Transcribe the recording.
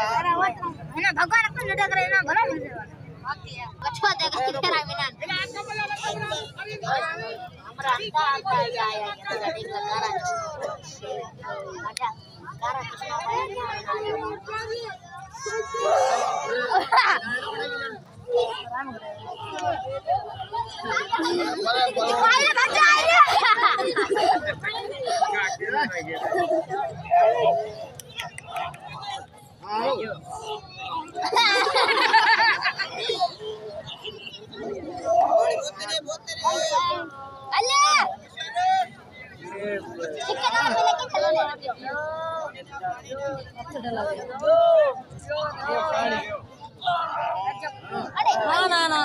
भगवान अपन लड़ा करे ना भला कछुआ दे के तेरा मिनान हमरा अंता आता आया गाड़ी का गारा आजा गारा कृष्णा भाई बच्चा ना